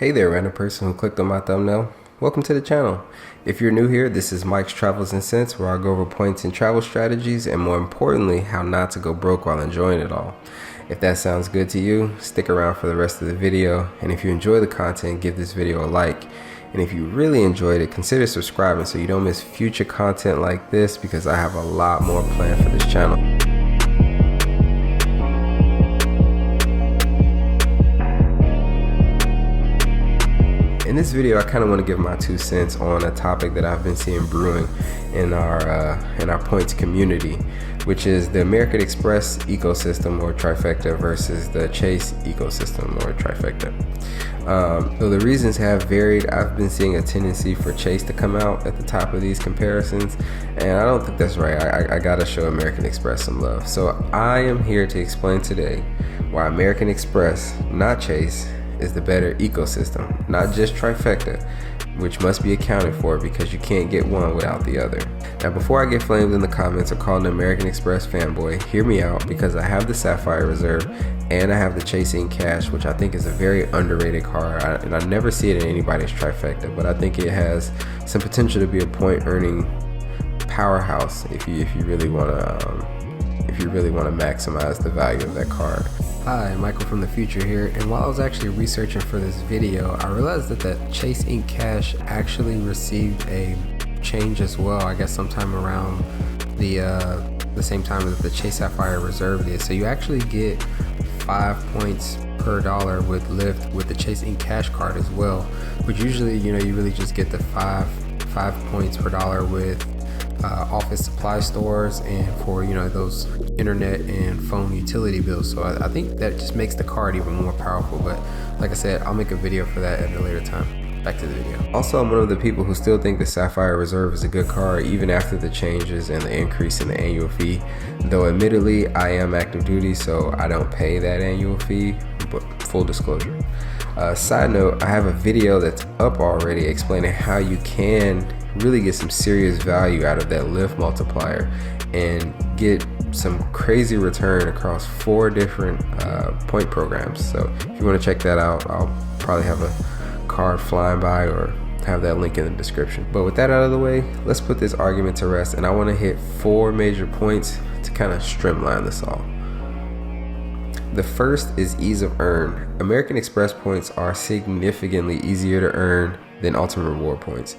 Hey there, random person who clicked on my thumbnail. Welcome to the channel. If you're new here, this is Mike's Travels and Cents, where I go over points and travel strategies, and more importantly, how not to go broke while enjoying it all. If that sounds good to you, stick around for the rest of the video, and if you enjoy the content, give this video a like. And if you really enjoyed it, consider subscribing so you don't miss future content like this, because I have a lot more planned for this channel. In this video, I kind of want to give my 2 cents on a topic that I've been seeing brewing in our points community, which is the American Express ecosystem or trifecta versus the Chase ecosystem or trifecta. So the reasons have varied. I've been seeing a tendency for Chase to come out at the top of these comparisons, and I don't think that's right. I gotta show American Express some love. So I am here to explain today why American Express, not Chase, is the better ecosystem, not just trifecta, which must be accounted for because you can't get one without the other. Now, before I get flamed in the comments or called an American Express fanboy, hear me out, because I have the Sapphire Reserve and I have the Chase Ink Cash, which I think is a very underrated car, and I never see it in anybody's trifecta, but I think it has some potential to be a point earning powerhouse if you really want to maximize the value of that card. Hi, Michael from the future here, and while I was actually researching for this video, I realized that Chase Ink Cash actually received a change as well, I guess sometime around the same time that the Chase Sapphire Reserve did. So you actually get 5 points per dollar with Lyft with the Chase Ink Cash card as well, which usually, you really just get the five points per dollar with office supply stores and for those internet and phone utility bills. So I think that just makes the card even more powerful, but like I said, I'll make a video for that at a later time. Back to the video. Also, I'm one of the people who still think the Sapphire Reserve is a good card even after the changes and the increase in the annual fee, though admittedly I am active duty, so I don't pay that annual fee, but full disclosure. Side note, I have a video that's up already explaining how you can really get some serious value out of that Lyft multiplier and get some crazy return across 4 different point programs. So if you want to check that out, I'll probably have a card flying by or have that link in the description. But with that out of the way, let's put this argument to rest, and I want to hit 4 major points to kind of streamline this all. The first is ease of earn. American Express points are significantly easier to earn than Ultimate Reward points,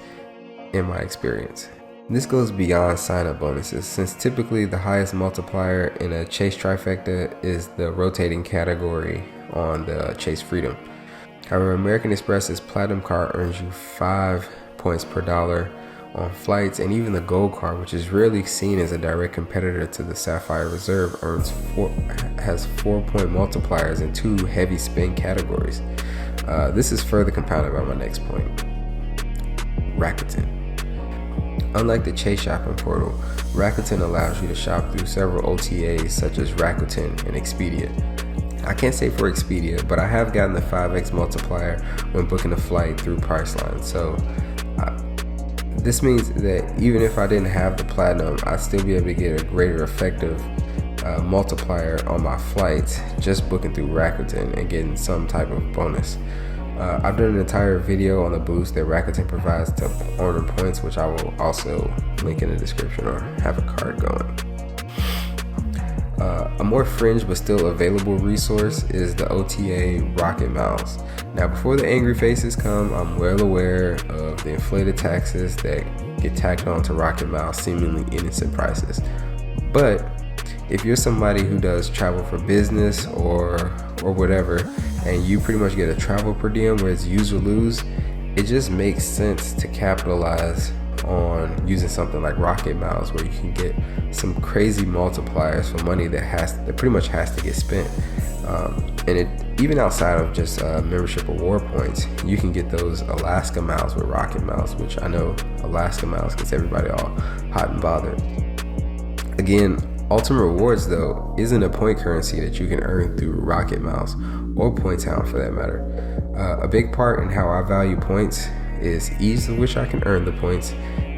in my experience. This goes beyond sign-up bonuses, since typically the highest multiplier in a Chase trifecta is the rotating category on the Chase Freedom. However, American Express's Platinum card earns you 5 points per dollar on flights, and even the Gold card, which is rarely seen as a direct competitor to the Sapphire Reserve, has 4-point multipliers in 2 heavy spend categories. This is further compounded by my next point. Rakuten. Unlike the Chase shopping portal, Rakuten allows you to shop through several OTAs such as Rakuten and Expedia. I can't say for Expedia, but I have gotten the 5x multiplier when booking a flight through Priceline. So this means that even if I didn't have the Platinum, I'd still be able to get a greater effective multiplier on my flights just booking through Rakuten and getting some type of bonus. I've done an entire video on the boost that Rakuten provides to earn points, which I will also link in the description or have a card going. A more fringe but still available resource is the OTA Rocketmiles. Now, before the angry faces come, I'm well aware of the inflated taxes that get tacked on to Rocketmiles seemingly innocent prices. But if you're somebody who does travel for business or whatever, and you pretty much get a travel per diem where it's use or lose, it just makes sense to capitalize on using something like Rocketmiles, where you can get some crazy multipliers for money that pretty much has to get spent. And it even outside of just membership award points, you can get those Alaska miles with Rocketmiles, which I know Alaska miles gets everybody all hot and bothered. Again, Ultimate Rewards, though, isn't a point currency that you can earn through Rocketmiles or Point Town for that matter. A big part in how I value points is ease with which I can earn the points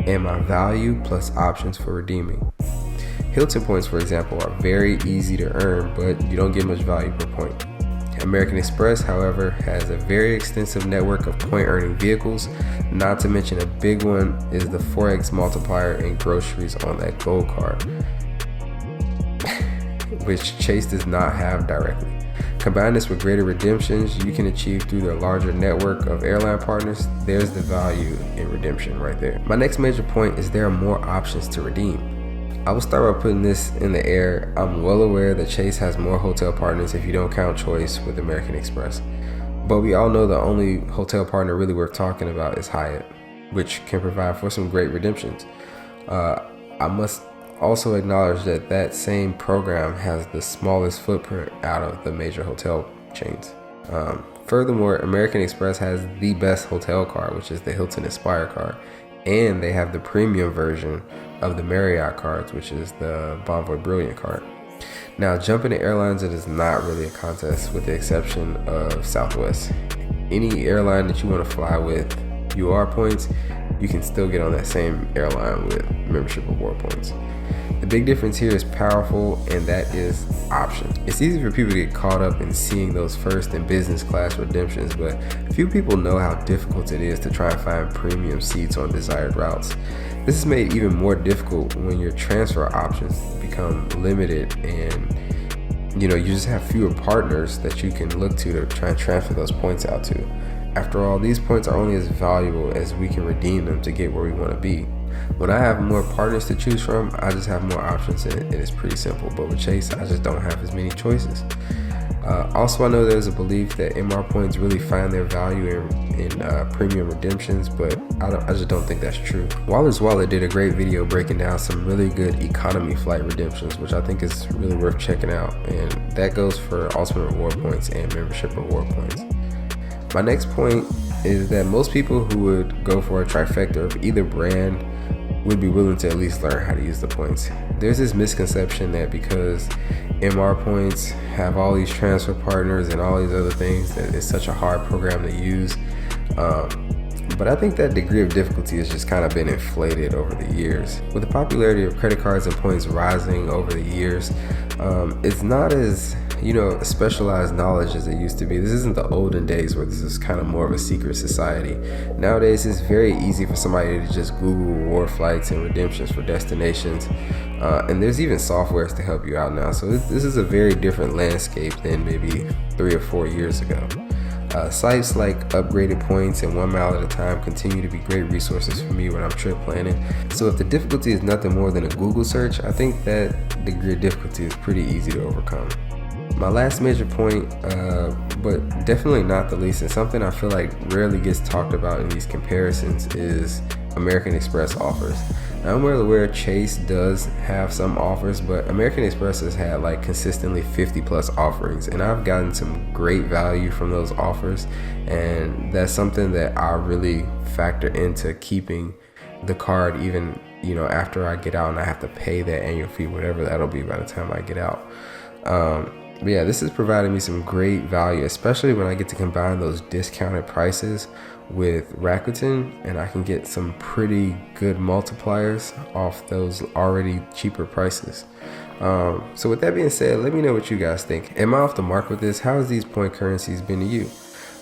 and my value plus options for redeeming. Hilton points, for example, are very easy to earn, but you don't get much value per point. American Express, however, has a very extensive network of point earning vehicles. Not to mention a big one is the 4x multiplier in groceries on that gold card, which Chase does not have directly. Combine this with greater redemptions you can achieve through their larger network of airline partners. There's the value in redemption right there. My next major point is there are more options to redeem. I will start by putting this in the air. I'm well aware that Chase has more hotel partners if you don't count Choice with American Express. But we all know the only hotel partner really worth talking about is Hyatt, which can provide for some great redemptions. I must also acknowledge that that same program has the smallest footprint out of the major hotel chains. Furthermore, American Express has the best hotel card, which is the Hilton Aspire card, and they have the premium version of the Marriott cards, which is the Bonvoy Brilliant card. Now, jumping to airlines, it is not really a contest with the exception of Southwest. Any airline that you want to fly with UR points, you can still get on that same airline with membership reward points. The big difference here is powerful, and that is options. It's easy for people to get caught up in seeing those first and business class redemptions, but few people know how difficult it is to try and find premium seats on desired routes. This is made even more difficult when your transfer options become limited and you just have fewer partners that you can look to try and transfer those points out to. After all, these points are only as valuable as we can redeem them to get where we want to be. When I have more partners to choose from, I just have more options and it's pretty simple. But with Chase, I just don't have as many choices. Also, I know there's a belief that MR points really find their value in premium redemptions, but I just don't think that's true. Waller's Wallet did a great video breaking down some really good economy flight redemptions, which I think is really worth checking out. And that goes for ultimate reward points and membership reward points. My next point is that most people who would go for a trifecta of either brand would be willing to at least learn how to use the points. There's this misconception that because MR points have all these transfer partners and all these other things that it's such a hard program to use. But I think that degree of difficulty has just kind of been inflated over the years. With the popularity of credit cards and points rising over the years, it's not as specialized knowledge as it used to be. This isn't the olden days where this is kind of more of a secret society. Nowadays, it's very easy for somebody to just Google reward flights and redemptions for destinations. And there's even softwares to help you out now. So this is a very different landscape than maybe 3 or 4 years ago. Sites like Upgraded Points and 1 Mile at a Time continue to be great resources for me when I'm trip planning. So if the difficulty is nothing more than a Google search, I think that degree of difficulty is pretty easy to overcome. My last major point, but definitely not the least, and something I feel like rarely gets talked about in these comparisons, is American Express offers. Now, I'm well aware Chase does have some offers, but American Express has had like consistently 50 plus offerings, and I've gotten some great value from those offers, and that's something that I really factor into keeping the card even after I get out and I have to pay that annual fee, whatever that'll be by the time I get out. But yeah, this is providing me some great value, especially when I get to combine those discounted prices with Rakuten, and I can get some pretty good multipliers off those already cheaper prices. So with that being said, let me know what you guys think. Am I off the mark with this? How has these point currencies been to you?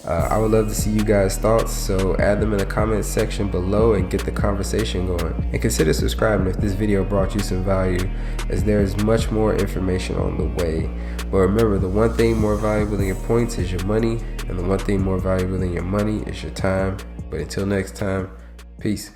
I would love to see you guys' thoughts, so add them in the comments section below and get the conversation going. And consider subscribing if this video brought you some value, as there is much more information on the way. But remember, the one thing more valuable than your points is your money, and the one thing more valuable than your money is your time. But until next time, peace.